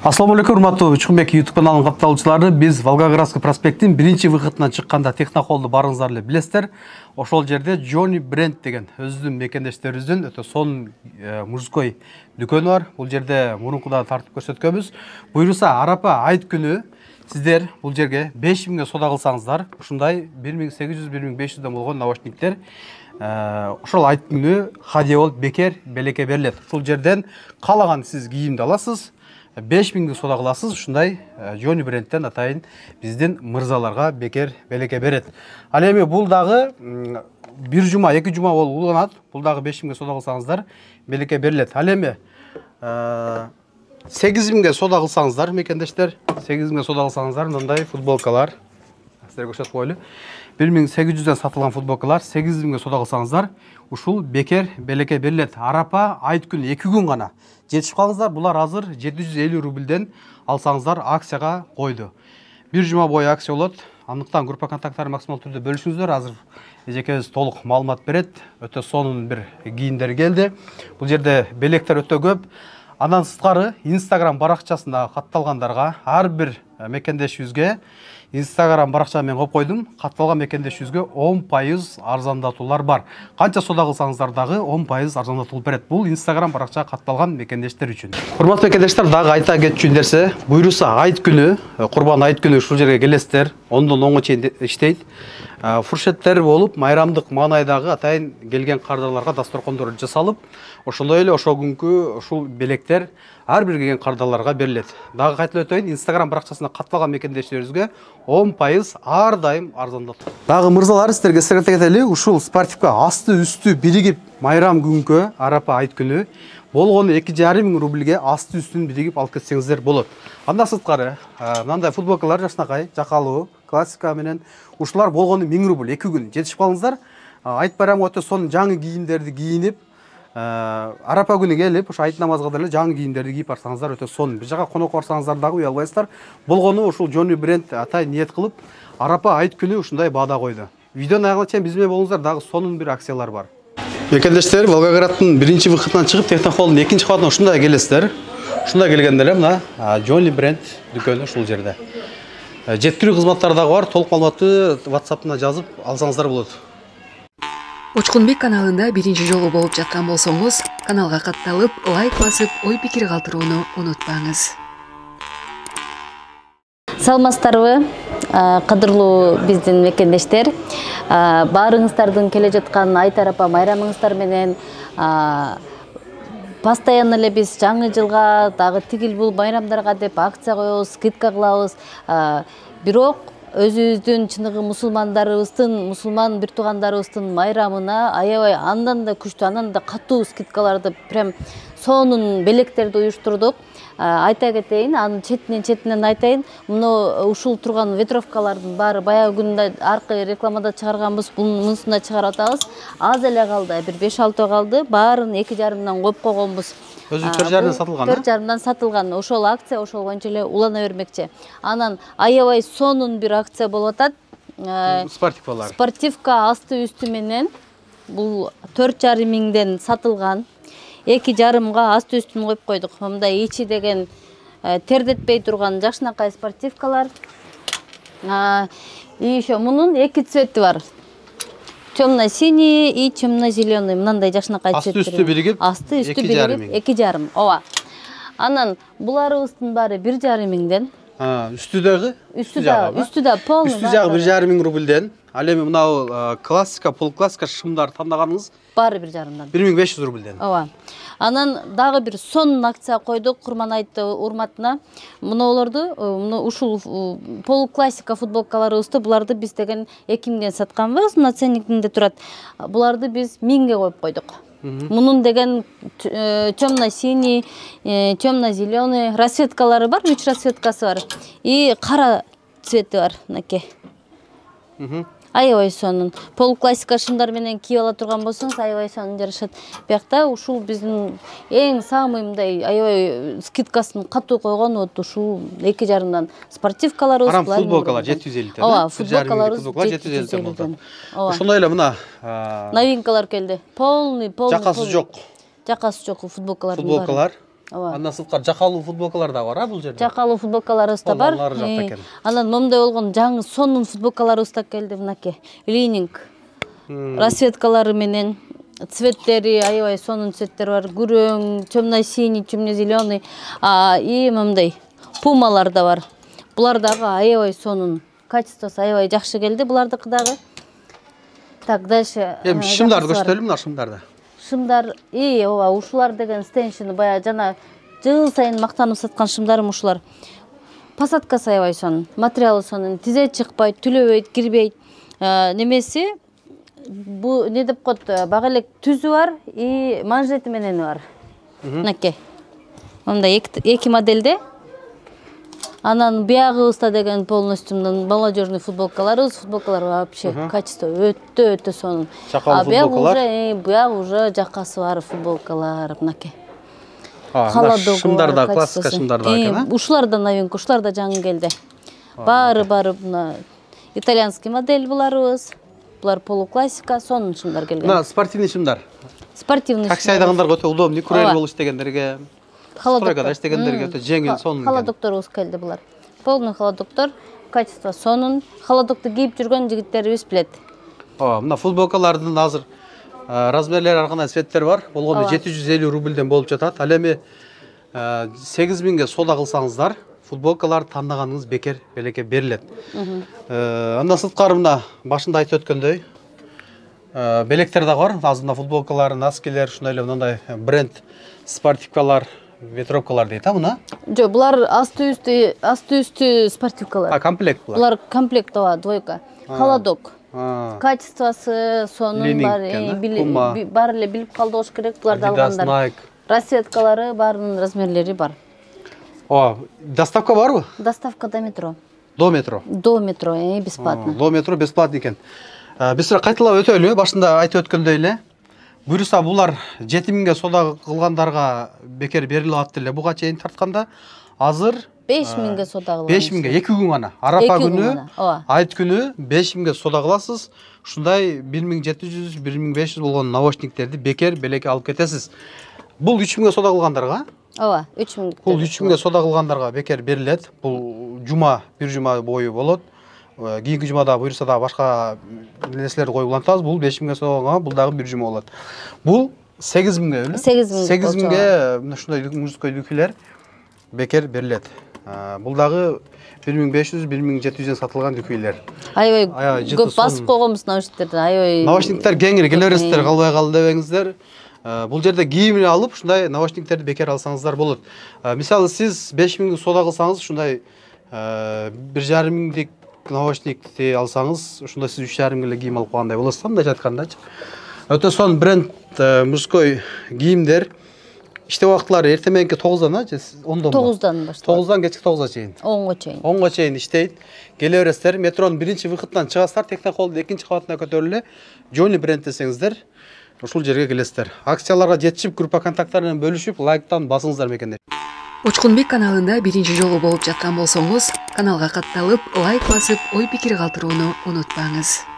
Ассаламу алейкум, урматтуу Учкунбек YouTube каналынын катталуучулары. Биз Волгоградский проспекттин биринчи выходунан чыкканда технохолду барыңыздар эле билесиздер. Ошол жерде Johnny Brand деген өзүбүздүн мекендештерибиздин өтө сонун мужской дүкөнү бар. Бул жерде мурункуда тартып көрсөткөнбүз. Буйруса арапа айт күнү сиздер бул жерге 5000 соода кылсаңыздар, ушундай 1800-1500 болгон наушниктер ошол айт күнү хадия болуп бекер белекке берилет. Ушул жерден каалаган сиз кийимди аласыз. 5000 соода кыласыз, ушундай Johnny Brandтен атайын биздин мырзаларга бекер белекке берет. Ал эми бул дагы бир жума, 2 жума болуп уланат. Бул дагы 5000 соода кылсаңыздар белекке берилет. Ал эми 8000 соода кылсаңыздар, мекендештер, 8000 соода кылсаңыздар мындай футболкалар сиздерге көрсөтүп коелу. 1800дөн сатылган футболкалар 8000 соода кылсаңыздар, ушул бекер белекке берилет. Арапа айт күнү 2 күн гана. Жетишип калыңыздар, булар азыр 750 рубльден алсаңыздар акцияга койду. Бир жума бою акция болот. Андыктан группа контакттарын максимал түрдө бөлүшүңүздөр. Азыр эжекебиз толук маалымат берет. Өтө сонун бир кийимдер келди. Бул жерде белектер өтө көп. Андан сырткары Instagram баракчасында катталгандарга ар бир мекендешибизге Instagram баракчаны мен коюп койдум. Катталган мекендешибизге 10% арзандатуулар бар. Канча соода кылсаңыздар дагы 10% арзандатуу берет. Бул Instagram баракчага катталган мекендештер үчүн. Урматтуу мекендештер, дагы айта кетчү нерсе, буйруса айт күнү, Курбан айт күнү ушул жерге келесиздер. 10дон 10га чейин иштейт. Фуршеттер болуп, майрамдык маанайдагы атайын келген кардарларга дасторкондор жасалып, ошондой эле ошол күнкү ушул белектер ар бир келген кардарларга берилет. Дагы кайталап өтөйүн, Instagram баракчасына катталган мекендештерибизге 10% ар дайым арзандатуу. Дагы мырзалар, сиздерге эскерте кетели, ушул спортивка асты үстү биригип майрам күнкү, арапа айт күнү болгону 2500 рубльге асты үстүн биригип алып кетсеңиздер болот. Андан сырткары, мындай футболкалар жакшынакай, жакалуу, классика менен ушулар болгону 1000 рубль 2 күн. Жетишип калыңыздар. Айт байрамы өтө сонун жаңы кийимдерди кийинип, арапа күнү келип, ушу айт намазга деле жаңы кийимдерди кийип барсаңыздар өтө сонун. Бир жака конок барсаңыздар дагы уялбайсыздар. Болгону ушул Johnny Brand атай ниет кылып, арапа айт күнү ушундай баада койду. Видеонун аягына чейин биз менен болуңуздар, дагы сонун бир акциялар бар. Мекендештер, Волгоградтын биринчи выходунан чыгып, технохолдун экинчи кабатына ушундай келесиздер. Ушундай келгенде эле мына Johnny Brand дүкөнү ушул жерде. Жеткирүү кызматтары дагы бар. Толук маалыматты WhatsApp-на жазып алсаңыздар болот. Учкунбек каналында биринчи жолу болуп жаткан болсоңуз, каналга катталып, лайк басып, ой пикир калтырууну унутпаңыз. Саламатсыздарбы, кадырлуу биздин мекендештер. Баарыңыздардын келе жаткан айт арапа майрамыңыздар менен постоянно эле биз жаңы жылга дагы тигил бул майрамдарга деп акция коебуз, скидка кылабыз. Бирок өзүбүздүн чыныгы мусулман бир туугандарыбыздын майрамына аябай андан да күчтүү, андан да катуу скидкаларды, прям сонун белектерди уюштурдук. Айта кетейин, анын четинен айтайын, муну ушул турган ветровкалардын баары баягы күндө аркы рекламада чыгарганбыз, мунусун да чыгарып атабыз. Аз эле калды, бир 5-6 калды. Баарын 2,5-дан коюп койгонбуз. Өзү 4,5-дан сатылган. 4,5-дан сатылган. Ошол акция ошол боюнча эле улана бермекчи. Анан аябай сонун бир акция болуп атат. Спортивкалар. Спортивка асты үстү менен бул 4,5 сатылган. 2,5-га асты үстүн коюп койдук. Мындай ичи деген тердетпей турган жакшынакай спортивкалар. И еще мунун 2 цвети бар. Темно-синий и темно-зеленый. Мындай жакшынакай цветтер. Асты үстү биригип, асты үстү биригип 2,5. Ооба. Анан буларыбыздын баары 1,5 Үстү дагы? Үстү да полный. Үстү жагы 1,5 рубльден. Ал эми мынау классика, полклассика шымдар тандаганыңыз баары 1,5-дан. 1500 рубльден. Ооба. Анан дагы бир сонун акция койдук Курман айты урматына. Мунуларды, ушул полклассика футболкаларыбызды буларды биз деген 2000ден сатканбыз, мына ценникинде турат. Буларды биз 1000ге коюп койдук. Мунун деген темно-синий, темно-зеленый расцветкалары бар, 3 расцветкасы бар. И кара цвети бар, мынакей. Аябай сонун. Полклассика шымдар менен кийип ала турган болсоңуз, аябай сонун жарашат. Биякта ушул биздин эң самый мындай аябай скидкасын катуу койгон вот ушул 2,5-дан спортивкаларыбыз. Арам футболкалар 750 тен. Ооба, футболкаларыбыз 750 тен. Ошондой эле мына новинкалар келди. Полный. Жакасы жок. Жакасы жок футболкалардын баары. ооба. Андан сырткары жакалуу футболкалар да бар, бул жерде. Жакалуу футболкаларыбыз да бар. Алары жакта экен. Анан момундай болгон жаңы сонун футболкаларыбыз да келди, мынакей. Лининг. Расцветкалары менен цветтери, аябай сонун цветтер бар. Күрөң, темно-синий, темно-зеленый. И момундай пумалар да бар. Булар дагы аябай сонун. Качествосы аябай жакшы келди булардыкы дагы. Так, дальше. Эми шымдарды көрсөтөлү, мына шымдарды. Шымдар, ооба, ушулар деген стеншн баягы жана жыл сайын мактанып саткан шымдарым ушулар. Посадкасы аябай сонун, материалы сонун, тизе чыкпайт, түлөбөйт, кирбейт. Немеси бу не деп коет, бага элек түзү бар, и манжети менен бар. Мынакей. Мындай эки моделде. Анан биягыбызда деген полностью молодежный футболкаларыбыз вообще качество өтө сонун. Биягы уже жакасы бар футболкалар, мынакей. Холодок. Шымдарда классика шымдарда экен, Ушулар да новинка, ушулар да жаңы келди. Баары мына итальянский модель буларыбыз. Булар полуклассика, сонун шымдар келген. Мына спортивный шымдар. Спортивный. Такси айдагандарга өтө удобный, курьер болуп иштегендерге. Холодоктор. Иштегендерге өтө жеңил, сонун. Холодокторубуз келди булар. Полный холодоктор, качество сонун. Холодокты кийип жүргөн жигиттерибиз билет. Мына футболкалардын азыр размерлери ар кандай цветтер бар. Болгондо 750 рубльден болуп жатат. Ал эми 8000ге соода кылсаңыздар, футболкаларды тандаганыңыз бекер белекке берилет. Андан сырткары мына башында айтып өткөндөй, белектер да бар. Азында футболкалар, носкилер, ушундай эле мындай бренд спортивкалар, ветровкалар дейт, мына? Жок, булар асты үстү спортивкалар. Комплект булар. Булар комплект двойка. Холодок. Качествосы сонун бар, бар эле билип калды болуш керек буларды алгандар. Расцветкалары барынын размерлери бар. Доставка барбы? Доставка до метро. До метро? До метро, бесплатно. До метро бесплатно экен. Биз кайталап өтөлү, башында айтып өткөндөй эле. Буюрса булар 7000ге соода кылгандарга бекер берилип атты эле. Буга чейин тартканда азыр 5000ге соода кылган. 5000ге 2 күн гана. Арапа күнү, айт күнү 5000ге соода кыласыз. Ушундай 1700, 1500 болгон навочниктерди бекер белекке алып кетесиз. Бул 3000ге соода кылгандарга? Ооба, 3000. Бул 3000ге соода кылгандарга бекер берилет. Бул бир жума бою болот. Кийинки жумада буюрса да башка нерселерди коюп улантабыз. Бул 5000ге соодаганга, бул дагы бир жума болот. Бул 8000ге беле? 8000ге мына ушундай мужской дүкүлөр бекер берилет. Бул дагы 1500, 1700ден сатылган дүкүйлөр. Аябай көп басып койгонбуз наушниктерди. Аябай. Наушниктер кеңири келе бересиздер, калбай калды дебеңиздер. Бул жерде кийимин алып, ушундай наушниктерди бекер алсаңыздар болот. Мисалы сиз 5000 соода кылсаңыз, ушундай 1,5 миңдик наушникти алсаңыз, ушунда сиз 3,5 миңге кийим алып калгандай болосуз, мындай айткандачы. Өтө сонун бренд мужской кийимдер. Иштеп убактылары эртең мененки 9дан, же 10дан? 9дан башталат. 9дан кечки 9га чейин. 10га чейин. 10га чейин иштейт. Келе бересиздер, метронун биринчи выходунан чыгасыздар, Техноколдун экинчи кабатына көтөрүлө, Johnny бренд десеңиздер, ушул жерге келесиздер. Акцияларга жетишип, группа контакттары менен бөлүшүп, лайктан басыңыздар мекендер. Учкунбек каналында биринчи жолу болуп жаткан болсоңуз, каналга катталып, лайк басып, ой пикир калтырууну унутпаңыз.